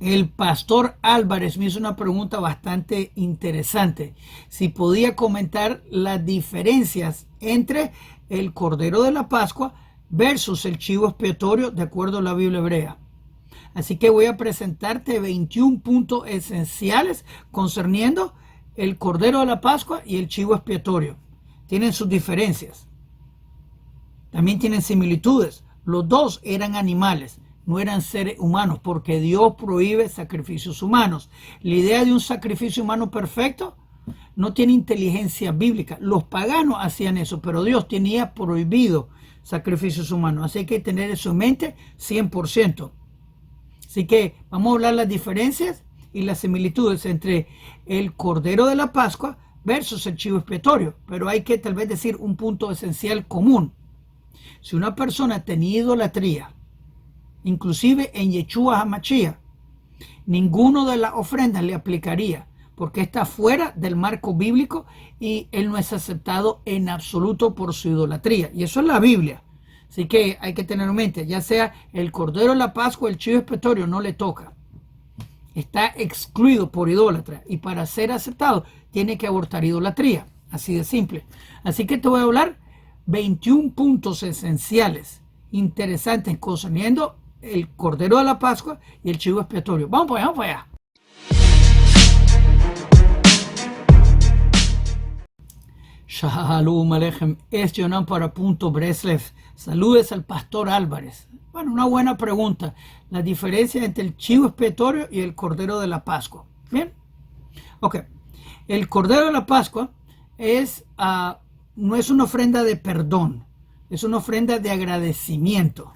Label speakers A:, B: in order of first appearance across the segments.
A: El pastor Álvarez me hizo una pregunta bastante interesante. Si podía comentar las diferencias entre el Cordero de la Pascua versus el chivo expiatorio de acuerdo a la Biblia hebrea. Así que voy a presentarte 21 puntos esenciales concerniendo el Cordero de la Pascua y el chivo expiatorio. Tienen sus diferencias. También tienen similitudes. Los dos eran animales, no eran seres humanos, porque Dios prohíbe sacrificios humanos. La idea de un sacrificio humano perfecto no tiene inteligencia bíblica. Los paganos hacían eso, pero Dios tenía prohibido sacrificios humanos. Así que hay que tener eso en mente 100%. Así que vamos a hablar las diferencias y las similitudes entre el Cordero de la Pascua versus el chivo expiatorio. Pero hay que tal vez decir un punto esencial común. Si una persona tenía idolatría, inclusive en Yeshua HaMashiach, ninguno de las ofrendas le aplicaría, porque está fuera del marco bíblico y él no es aceptado en absoluto por su idolatría. Y eso es la Biblia. Así que hay que tener en mente, ya sea el Cordero de la Pascua o el chivo expiatorio, no le toca. Está excluido por idólatra y para ser aceptado tiene que abortar idolatría. Así de simple. Así que te voy a hablar 21 puntos esenciales interesantes concerniendo el Cordero de la Pascua y el chivo expiatorio. Vamos para allá, vamos para allá. Shalom Aleichem, es Yonan para Punto Breslev. Saludes al pastor Álvarez. Bueno, una buena pregunta. La diferencia entre el chivo expiatorio y el Cordero de la Pascua. Bien. Ok. El Cordero de la Pascua no es una ofrenda de perdón. Es una ofrenda de agradecimiento.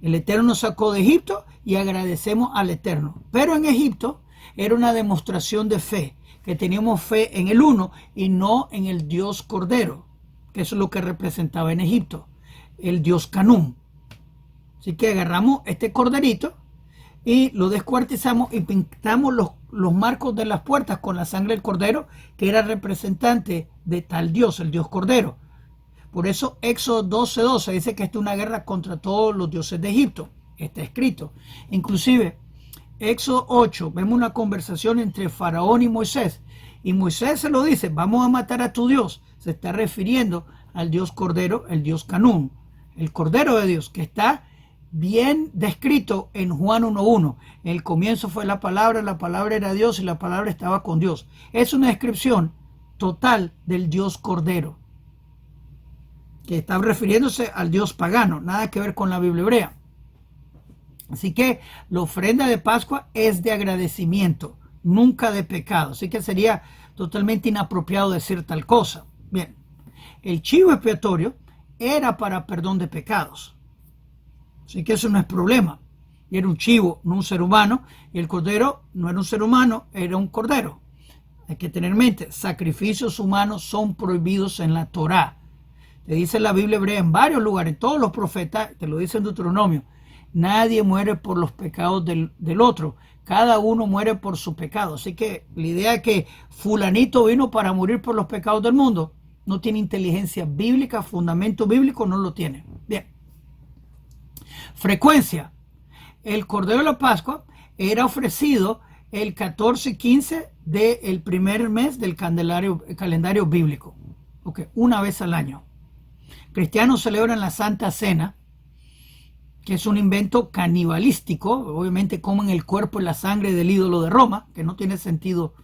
A: El Eterno nos sacó de Egipto y agradecemos al Eterno. Pero en Egipto era una demostración de fe, que teníamos fe en el uno y no en el Dios Cordero, que eso es lo que representaba en Egipto, el Dios Canún. Así que agarramos este corderito y lo descuartizamos y pintamos los marcos de las puertas con la sangre del cordero, que era representante de tal Dios, el Dios Cordero. Por eso Éxodo 12:12 dice que esta es una guerra contra todos los dioses de Egipto. Está escrito. Inclusive Éxodo 8, vemos una conversación entre Faraón y Moisés. Y Moisés se lo dice, vamos a matar a tu Dios. Se está refiriendo al Dios Cordero, el Dios Canún, el Cordero de Dios, que está bien descrito en Juan 1:1. En el comienzo fue la palabra era Dios y la palabra estaba con Dios. Es una descripción total del Dios Cordero, que está refiriéndose al Dios pagano, nada que ver con la Biblia hebrea. Así que la ofrenda de Pascua es de agradecimiento, nunca de pecado. Así que sería totalmente inapropiado decir tal cosa. Bien, el chivo expiatorio era para perdón de pecados. Así que eso no es problema. Y era un chivo, no un ser humano. Y el cordero no era un ser humano, era un cordero. Hay que tener en mente, sacrificios humanos son prohibidos en la Torá. Te dice la Biblia hebrea en varios lugares, todos los profetas, te lo dice en Deuteronomio. Nadie muere por los pecados del otro. Cada uno muere por su pecado. Así que la idea de que fulanito vino para morir por los pecados del mundo no tiene inteligencia bíblica, fundamento bíblico no lo tiene. Bien. Frecuencia. El Cordero de la Pascua era ofrecido el 14 y 15 del primer mes del calendario bíblico. Okay, una vez al año. Cristianos celebran la Santa Cena, que es un invento canibalístico. Obviamente comen el cuerpo y la sangre del ídolo de Roma, que no tiene sentido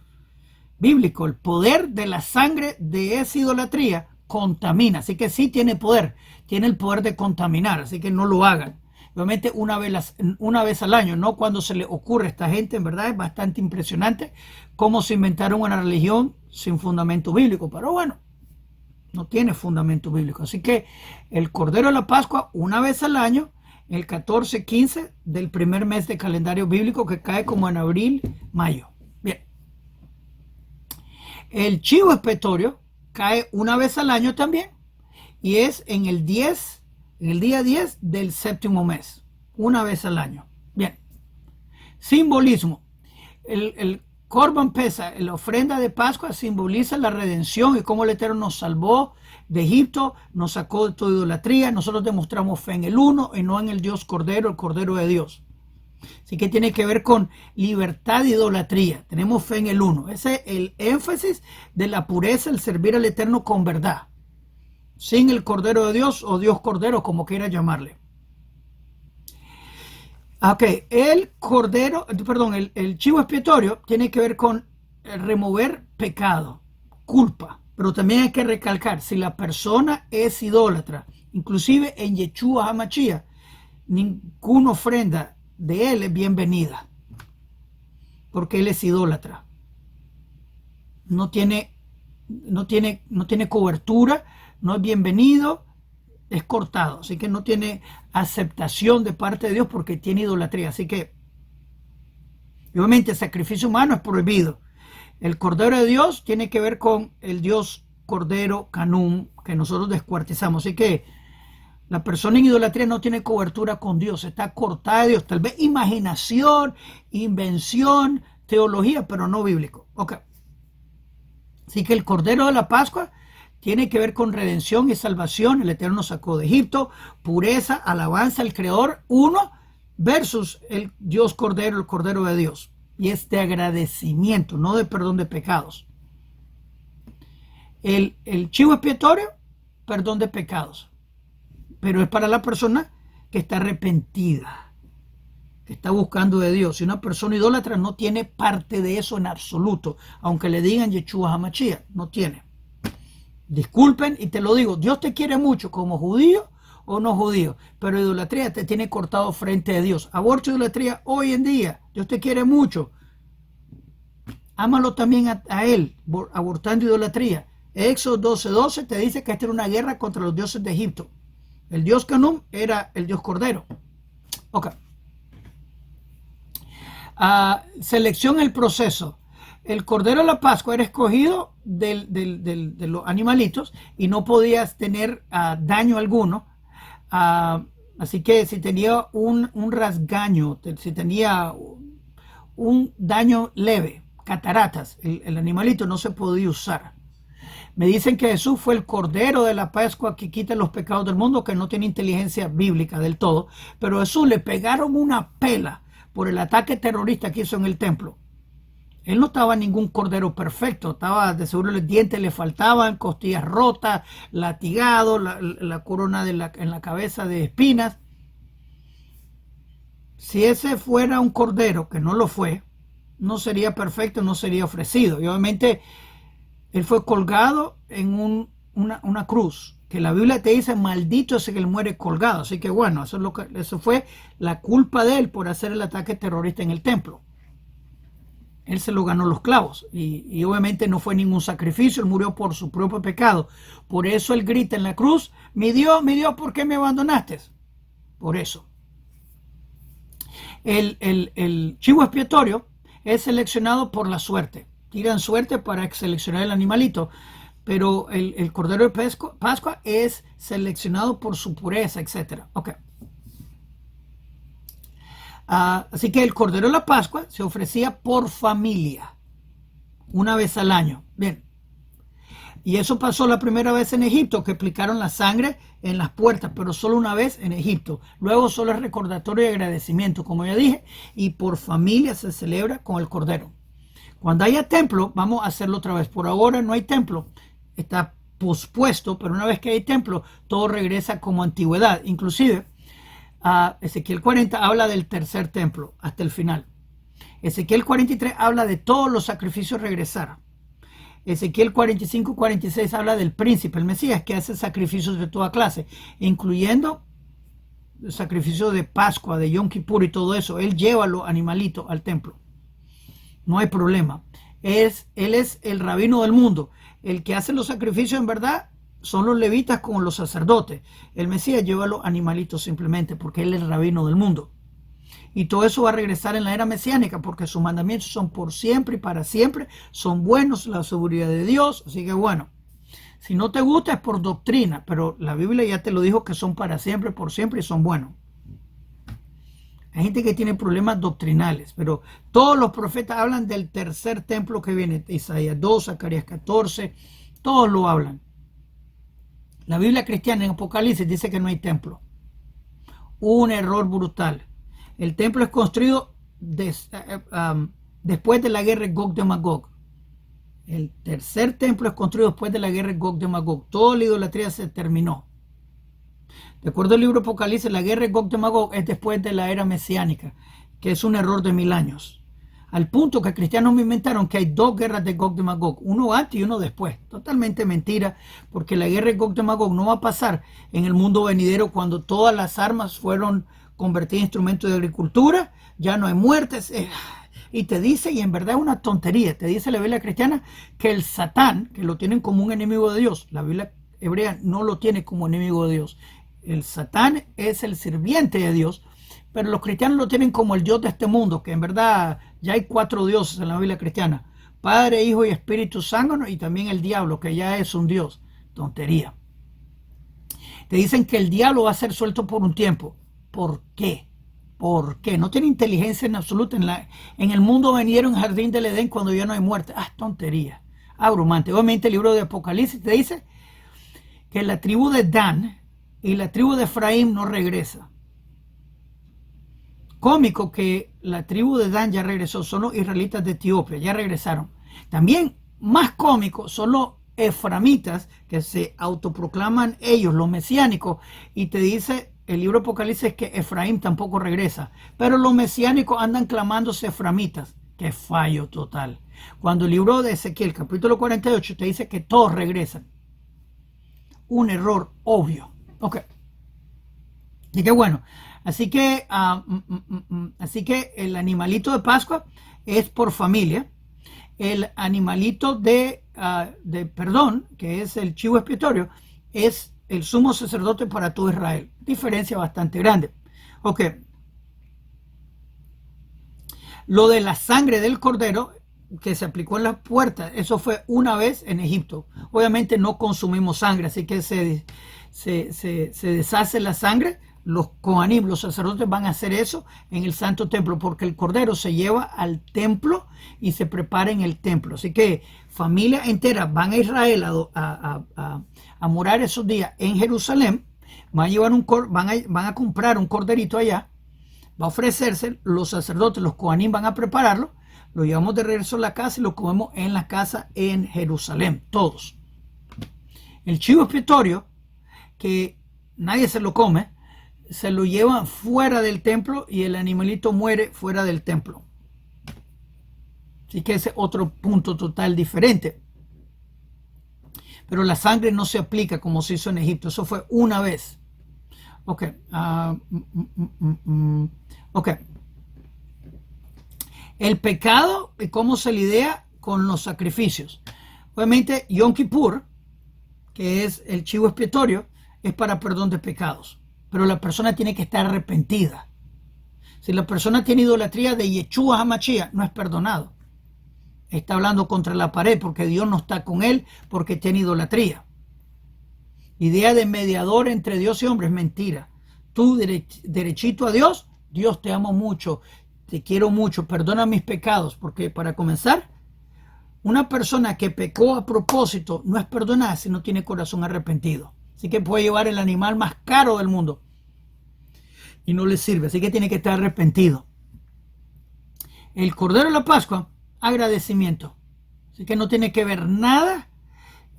A: bíblico. El poder de la sangre de esa idolatría contamina, así que sí tiene poder, tiene el poder de contaminar, así que no lo hagan. Obviamente una vez al año, no cuando se le ocurre a esta gente. En verdad es bastante impresionante cómo se inventaron una religión sin fundamento bíblico, pero bueno, no tiene fundamento bíblico. Así que el Cordero de la Pascua una vez al año, el 14-15 del primer mes de calendario bíblico, que cae como en abril, mayo. Bien. El chivo expiatorio cae una vez al año también y es en el día 10 del séptimo mes, una vez al año. Bien. Simbolismo. El Corban Pesa, la ofrenda de Pascua, simboliza la redención y cómo el Eterno nos salvó de Egipto, nos sacó de toda idolatría. Nosotros demostramos fe en el uno y no en el Dios Cordero, el Cordero de Dios. Así que tiene que ver con libertad e idolatría. Tenemos fe en el uno. Ese es el énfasis de la pureza, el servir al Eterno con verdad. Sin el Cordero de Dios o Dios Cordero, como quiera llamarle. Ok, el chivo expiatorio tiene que ver con remover pecado, culpa. Pero también hay que recalcar, si la persona es idólatra, inclusive en Yeshua HaMashiach, ninguna ofrenda de él es bienvenida, porque él es idólatra. No tiene cobertura, no es bienvenido, es cortado. Así que no tiene aceptación de parte de Dios porque tiene idolatría. Así que, obviamente, el sacrificio humano es prohibido. El Cordero de Dios tiene que ver con el Dios Cordero Canum que nosotros descuartizamos. Así que la persona en idolatría no tiene cobertura con Dios, está cortada de Dios. Tal vez imaginación, invención, teología, pero no bíblico. Ok. Así que el Cordero de la Pascua tiene que ver con redención y salvación. El Eterno nos sacó de Egipto, pureza, alabanza al Creador, uno, versus el Dios Cordero, el Cordero de Dios. Y es de agradecimiento, no de perdón de pecados. El chivo expiatorio, perdón de pecados. Pero es para la persona que está arrepentida, que está buscando de Dios. Si una persona idólatra no tiene parte de eso en absoluto, aunque le digan Yeshua HaMashiach, no tiene. Disculpen y te lo digo, Dios te quiere mucho como judío o no judío, pero idolatría te tiene cortado frente a Dios. Aborto y idolatría hoy en día, Dios te quiere mucho. Ámalo también a él, abortando idolatría. Éxodo 12:12 te dice que esta era una guerra contra los dioses de Egipto. El dios Canum era el dios Cordero. Ok. Selección el proceso. El Cordero de la Pascua era escogido de los animalitos y no podías tener daño alguno. Así que si tenía un rasgaño, si tenía un daño leve, cataratas, el animalito no se podía usar. Me dicen que Jesús fue el Cordero de la Pascua que quita los pecados del mundo, que no tiene inteligencia bíblica del todo, pero a Jesús le pegaron una pela por el ataque terrorista que hizo en el templo. Él no estaba ningún cordero perfecto, estaba de seguro los dientes le faltaban, costillas rotas, latigado, la corona en la cabeza de espinas. Si ese fuera un cordero, que no lo fue, no sería perfecto, no sería ofrecido. Y obviamente él fue colgado en una cruz, que la Biblia te dice, maldito es el que muere colgado. Así que bueno, eso fue la culpa de él por hacer el ataque terrorista en el templo. Él se lo ganó los clavos y obviamente no fue ningún sacrificio, él murió por su propio pecado. Por eso él grita en la cruz, mi Dios, ¿por qué me abandonaste? Por eso. El chivo expiatorio es seleccionado por la suerte. Tiran suerte para seleccionar el animalito, pero el Cordero de Pascua es seleccionado por su pureza, etc. Ok. Así que el Cordero de la Pascua se ofrecía por familia, una vez al año. Bien. Y eso pasó la primera vez en Egipto, que aplicaron la sangre en las puertas, pero solo una vez en Egipto. Luego solo es recordatorio y agradecimiento, como ya dije, y por familia se celebra con el Cordero. Cuando haya templo, vamos a hacerlo otra vez. Por ahora no hay templo, está pospuesto, pero una vez que hay templo, todo regresa como antigüedad. Inclusive, Ezequiel 40 habla del tercer templo hasta el final. Ezequiel 43 habla de todos los sacrificios regresar. Ezequiel 45-46 habla del príncipe, el Mesías, que hace sacrificios de toda clase, incluyendo el sacrificio de Pascua, de Yom Kippur y todo eso. Él lleva los animalitos al templo. No hay problema. Él es el rabino del mundo. El que hace los sacrificios en verdad son los levitas como los sacerdotes. El Mesías lleva los animalitos simplemente porque él es el rabino del mundo. Y todo eso va a regresar en la era mesiánica porque sus mandamientos son por siempre y para siempre. Son buenos, la seguridad de Dios. Así que bueno, si no te gusta es por doctrina, pero la Biblia ya te lo dijo que son para siempre, por siempre y son buenos. Hay gente que tiene problemas doctrinales, pero todos los profetas hablan del tercer templo que viene. Isaías 2, Zacarías 14, todos lo hablan. La Biblia cristiana en Apocalipsis dice que no hay templo. Un error brutal. El templo es construido después de la guerra de Gog de Magog. El tercer templo es construido después de la guerra de Gog de Magog. Toda la idolatría se terminó. De acuerdo al libro Apocalipsis, la guerra de Gog de Magog es después de la era mesiánica, que es un error de 1000 años. Al punto que cristianos me inventaron que hay 2 guerras de Gog de Magog, uno antes y uno después. Totalmente mentira, porque la guerra de Gog de Magog no va a pasar en el mundo venidero cuando todas las armas fueron convertidas en instrumentos de agricultura, ya no hay muertes. Y te dice, y en verdad es una tontería, te dice la Biblia cristiana que el Satán, que lo tienen como un enemigo de Dios, la Biblia hebrea no lo tiene como enemigo de Dios. El Satán es el sirviente de Dios, pero los cristianos lo tienen como el Dios de este mundo, que en verdad ya hay 4 dioses en la Biblia cristiana: Padre, Hijo y Espíritu Santo, y también el diablo, que ya es un Dios. Tontería. Te dicen que el diablo va a ser suelto por un tiempo. ¿Por qué? ¿Por qué? No tiene inteligencia en absoluto. En el mundo venidero, en Jardín del Edén, cuando ya no hay muerte. Tontería. Abrumante. Obviamente el libro de Apocalipsis te dice que la tribu de Dan y la tribu de Efraín no regresa. Cómico que la tribu de Dan ya regresó, son los israelitas de Etiopía, ya regresaron. También más cómico son los eframitas, que se autoproclaman ellos, los mesiánicos, y te dice el libro Apocalipsis que Efraín tampoco regresa, pero los mesiánicos andan clamándose eframitas. Qué fallo total. Cuando el libro de Ezequiel, capítulo 48, te dice que todos regresan. Un error obvio. Ok. Y qué bueno. Así que el animalito de Pascua es por familia. El animalito de perdón, que es el chivo expiatorio, es el sumo sacerdote para todo Israel. Diferencia bastante grande. Ok. Lo de la sangre del cordero que se aplicó en las puertas, eso fue una vez en Egipto. Obviamente no consumimos sangre, así que se deshace la sangre. Los Kohanim, los sacerdotes, van a hacer eso en el santo templo, porque el cordero se lleva al templo y se prepara en el templo. Así que familia entera van a Israel a morar esos días en Jerusalén. Van a llevar van a comprar un corderito allá, va a ofrecerse, los sacerdotes, los Kohanim, van a prepararlo, lo llevamos de regreso a la casa y lo comemos en la casa en Jerusalén, todos. El chivo expiatorio, que nadie se lo come, se lo llevan fuera del templo y el animalito muere fuera del templo. Así que ese es otro punto total diferente. Pero la sangre no se aplica como se hizo en Egipto. Eso fue una vez. Ok. Ok. El pecado y cómo se lidia con los sacrificios. Obviamente, Yom Kippur, que es el chivo expiatorio, es para perdón de pecados. Pero la persona tiene que estar arrepentida. Si la persona tiene idolatría de Yeshua HaMashiach, no es perdonado. Está hablando contra la pared porque Dios no está con él porque tiene idolatría. Idea de mediador entre Dios y hombre es mentira. Tú derechito a Dios, Dios te amo mucho, te quiero mucho, perdona mis pecados, porque para comenzar, una persona que pecó a propósito no es perdonada si no tiene corazón arrepentido. Así que puede llevar el animal más caro del mundo y no le sirve, así que tiene que estar arrepentido. El cordero de la Pascua, agradecimiento. Así que no tiene que ver nada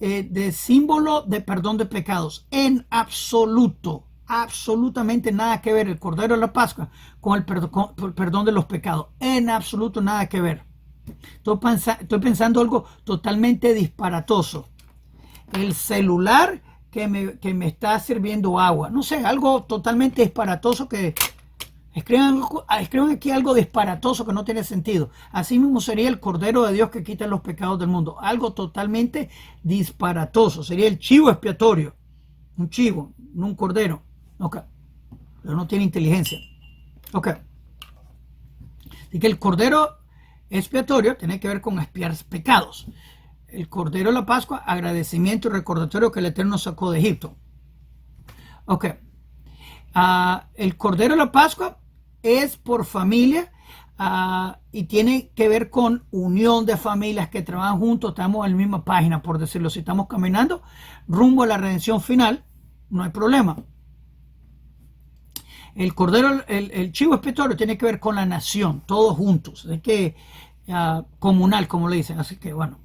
A: de símbolo de perdón de pecados. En absoluto, absolutamente nada que ver el cordero de la Pascua con el perdón de los pecados. En absoluto nada que ver. Estoy pensando algo totalmente disparatoso. El celular que me está sirviendo agua. No sé, algo totalmente disparatoso que... Escriban aquí algo disparatoso que no tiene sentido. Así mismo sería el Cordero de Dios que quita los pecados del mundo. Algo totalmente disparatoso. Sería el chivo expiatorio. Un chivo, no un cordero. Ok. Pero no tiene inteligencia. Ok. Así que el Cordero expiatorio tiene que ver con expiar pecados. El Cordero de la Pascua, agradecimiento y recordatorio que el Eterno sacó de Egipto. Ok. El Cordero de la Pascua es por familia y tiene que ver con unión de familias que trabajan juntos. Estamos en la misma página, por decirlo. Si estamos caminando rumbo a la redención final, no hay problema. El cordero, el chivo expiatorio tiene que ver con la nación, todos juntos, es que comunal, como le dicen. Así que bueno,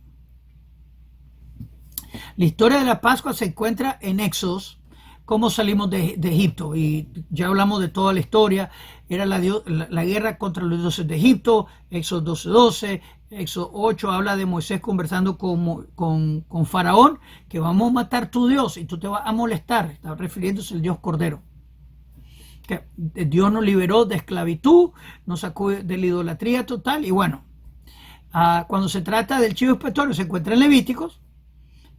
A: la historia de la Pascua se encuentra en Éxodos, cómo salimos de Egipto, y ya hablamos de toda la historia. Era la guerra contra los dioses de Egipto, Éxodo 12:12, Éxodo 8 habla de Moisés conversando con Faraón, que vamos a matar tu Dios y tú te vas a molestar. Está refiriéndose al Dios Cordero. Que Dios nos liberó de esclavitud, nos sacó de la idolatría total. Y bueno, cuando se trata del chivo expiatorio se encuentra en Levíticos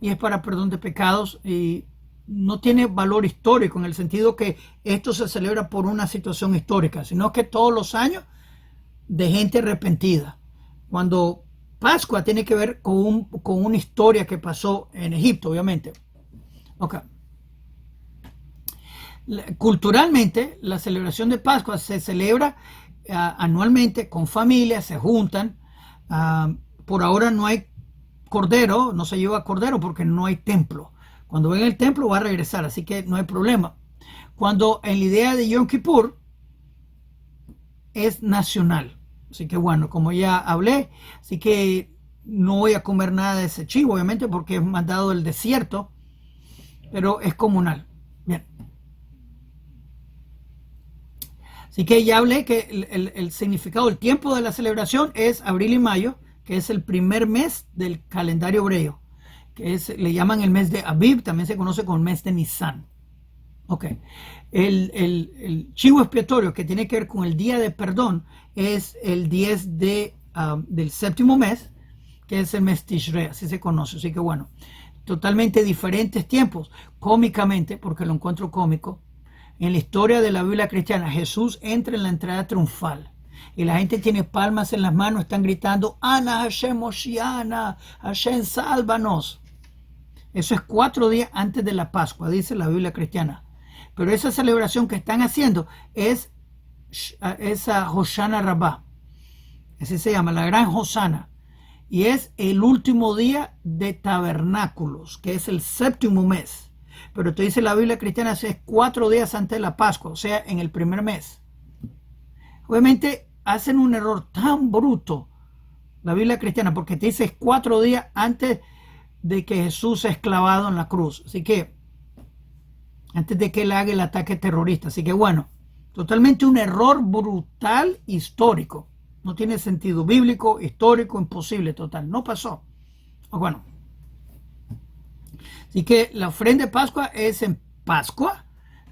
A: y es para perdón de pecados, y no tiene valor histórico en el sentido que esto se celebra por una situación histórica, sino que todos los años de gente arrepentida. Cuando Pascua tiene que ver con una historia que pasó en Egipto, obviamente. Okay. Culturalmente, la celebración de Pascua se celebra anualmente con familias, se juntan. Por ahora no hay cordero, no se lleva cordero porque no hay templo. Cuando venga el templo va a regresar, así que no hay problema. Cuando en la idea de Yom Kippur es nacional. Así que bueno, como ya hablé, así que no voy a comer nada de ese chivo, obviamente, porque es mandado del desierto, pero es comunal. Bien. Así que ya hablé que el significado, el tiempo de la celebración es abril y mayo, que es el primer mes del calendario hebreo, que le llaman el mes de Aviv, también se conoce como el mes de Nisan. Ok. El chivo expiatorio, que tiene que ver con el día de perdón, es el 10 del séptimo mes, que es el mes Tishrei, así se conoce. Así que bueno, totalmente diferentes tiempos. Cómicamente, porque lo encuentro cómico, en la historia de la Biblia cristiana, Jesús entra en la entrada triunfal y la gente tiene palmas en las manos, están gritando, Ana Hashem Moshiana, Hashem sálvanos. Eso es 4 días antes de la Pascua, dice la Biblia cristiana. Pero esa celebración que están haciendo es esa Hoshana Rabbah, así se llama, la gran Hosana, y es el último día de tabernáculos, que es el séptimo mes. Pero te dice la Biblia cristiana, es 4 días antes de la Pascua, o sea, en el primer mes. Obviamente hacen un error tan bruto la Biblia cristiana, porque te dice 4 días antes de que Jesús sea clavado en la cruz. Así que, antes de que él haga el ataque terrorista. Así que bueno, totalmente un error brutal histórico. No tiene sentido bíblico, histórico, imposible, total. No pasó. Bueno. Así que la ofrenda de Pascua es en Pascua,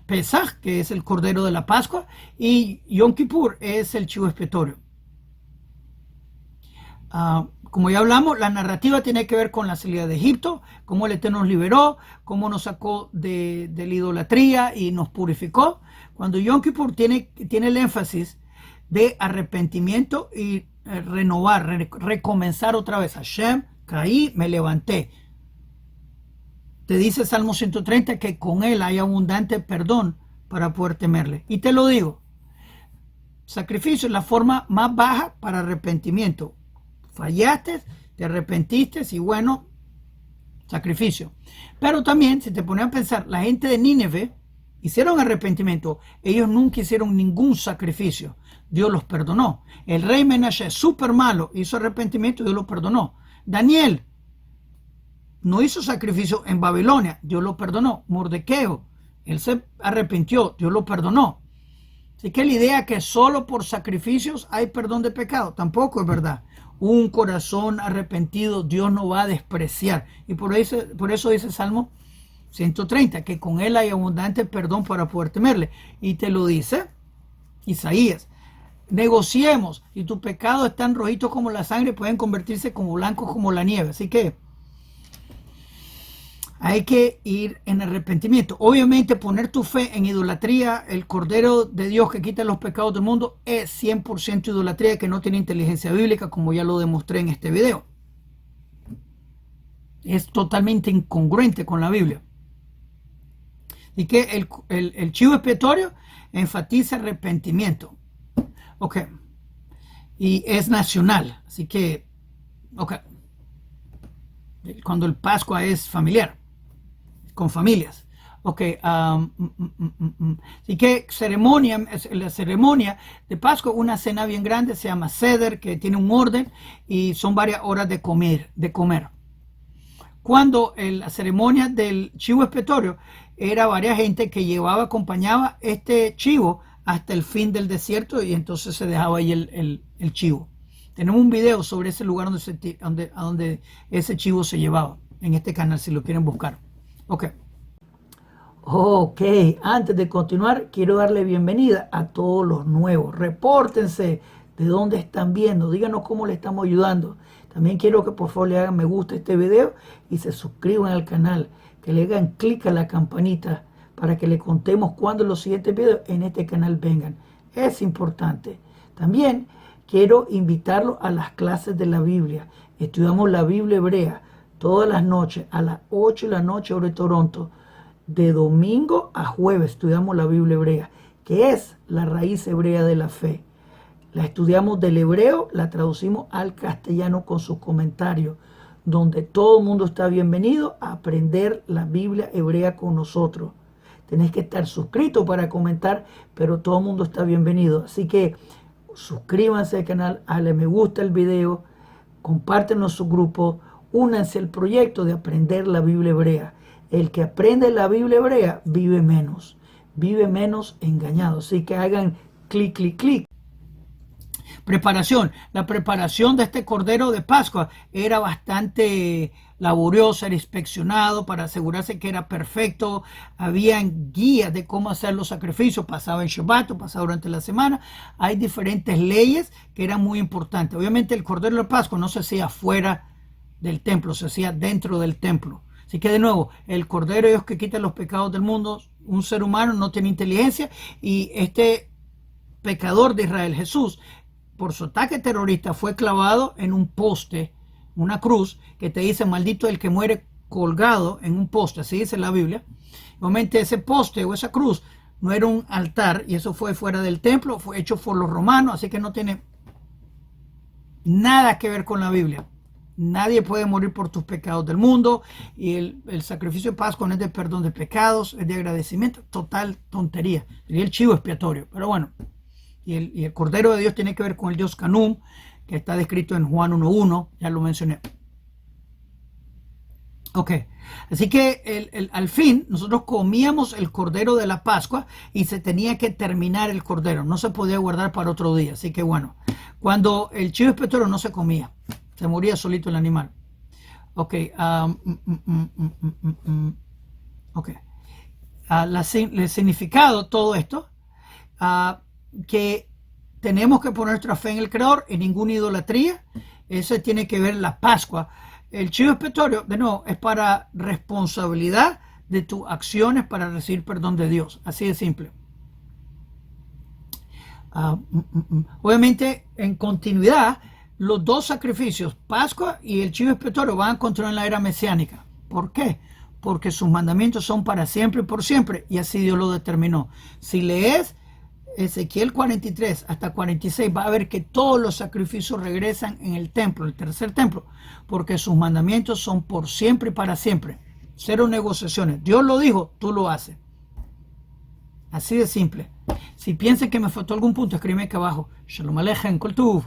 A: Pesaj, que es el cordero de la Pascua, y Yom Kippur es el chivo expiatorio. Como ya hablamos, la narrativa tiene que ver con la salida de Egipto, cómo el Eterno nos liberó, cómo nos sacó de la idolatría y nos purificó. Cuando Yom Kippur tiene el énfasis de arrepentimiento y renovar, recomenzar otra vez. Hashem, caí, me levanté. Te dice Salmo 130 que con él hay abundante perdón para poder temerle. Y te lo digo, sacrificio es la forma más baja para arrepentimiento. Fallaste, te arrepentiste y bueno, sacrificio. Pero también, si te pones a pensar, la gente de Nínive hicieron arrepentimiento. Ellos nunca hicieron ningún sacrificio. Dios los perdonó. El rey Menashe, súper malo, hizo arrepentimiento y Dios lo perdonó. Daniel no hizo sacrificio en Babilonia. Dios lo perdonó. Mordequeo, él se arrepintió. Dios lo perdonó. Así que la idea que solo por sacrificios hay perdón de pecado, tampoco es verdad. Un corazón arrepentido Dios no va a despreciar. Y por eso dice Salmo 130, que con él hay abundante perdón para poder temerle. Y te lo dice Isaías. Negociemos. Si tus pecados están rojitos como la sangre, pueden convertirse como blancos como la nieve. Así que hay que ir en arrepentimiento. Obviamente poner tu fe en idolatría, el Cordero de Dios que quita los pecados del mundo, es 100% idolatría que no tiene inteligencia bíblica, como ya lo demostré en este video. Es totalmente incongruente con la Biblia. Y que el chivo expiatorio enfatiza arrepentimiento. Ok. Y es nacional. Así que, ok. Cuando el Pascua es familiar, con familias. Ok, así que la ceremonia de Pascua, una cena bien grande, se llama Seder, que tiene un orden y son varias horas de comer. Cuando la ceremonia del chivo expiatorio era varias gente que acompañaba este chivo hasta el fin del desierto y entonces se dejaba ahí el chivo. Tenemos un video sobre ese lugar donde ese chivo se llevaba en este canal si lo quieren buscar. Ok, antes de continuar, quiero darle bienvenida a todos los nuevos. Repórtense de dónde están viendo, díganos cómo le estamos ayudando. También quiero que por favor le hagan me gusta a este video y se suscriban al canal, que le hagan clic a la campanita para que le contemos cuando los siguientes videos en este canal vengan. Es importante. También quiero invitarlos a las clases de la Biblia. Estudiamos la Biblia hebrea todas las noches a las 8 de la noche hora de Toronto. De domingo a jueves estudiamos la Biblia hebrea, que es la raíz hebrea de la fe. La estudiamos del hebreo, la traducimos al castellano con sus comentarios, donde todo el mundo está bienvenido a aprender la Biblia hebrea con nosotros. Tenés que estar suscrito para comentar, pero todo el mundo está bienvenido. Así que suscríbanse al canal, dale me gusta el video, compártenlo en su grupo, únanse al proyecto de aprender la Biblia hebrea. El que aprende la Biblia hebrea vive menos engañado. Así que hagan clic, clic, clic. Preparación. La preparación de este cordero de Pascua era bastante laboriosa, era inspeccionado para asegurarse que era perfecto. Habían guías de cómo hacer los sacrificios, pasaba en Shabbat, pasaba durante la semana. Hay diferentes leyes que eran muy importantes. Obviamente el cordero de Pascua no se hacía fuera del templo, se hacía dentro del templo. Así que de nuevo, el Cordero de Dios que quita los pecados del mundo, un ser humano no tiene inteligencia y este pecador de Israel, Jesús, por su ataque terrorista fue clavado en un poste, una cruz, que te dice maldito el que muere colgado en un poste, así dice la Biblia. Obviamente ese poste o esa cruz no era un altar y eso fue fuera del templo, fue hecho por los romanos, así que no tiene nada que ver con la Biblia. Nadie puede morir por tus pecados del mundo y el sacrificio de Pascua no es de perdón de pecados, es de agradecimiento. Total tontería. Sería el chivo expiatorio. Pero bueno, y el Cordero de Dios tiene que ver con el Dios Canum, que está descrito en Juan 1.1, ya lo mencioné. Ok, así que al fin nosotros comíamos el cordero de la Pascua y se tenía que terminar el cordero, no se podía guardar para otro día. Así que bueno, cuando el chivo expiatorio no se comía, se moría solito el animal. Ok, ok. El significado de todo esto, que tenemos que poner nuestra fe en el Creador, en ninguna idolatría. Eso tiene que ver la Pascua. El chivo expiatorio, de nuevo, es para responsabilidad de tus acciones para recibir perdón de Dios. Así de simple. Obviamente, en continuidad, los dos sacrificios, Pascua y el chivo expiatorio, van a continuar en la era mesiánica. ¿Por qué? Porque sus mandamientos son para siempre y por siempre, y así Dios lo determinó. Si lees Ezequiel 43 hasta 46, va a ver que todos los sacrificios regresan en el templo, el tercer templo, porque sus mandamientos son por siempre y para siempre. Cero negociaciones. Dios lo dijo, tú lo haces. Así de simple. Si piensan que me faltó algún punto, escríbeme aquí abajo. Shalom Aleichem, Kol Tuv.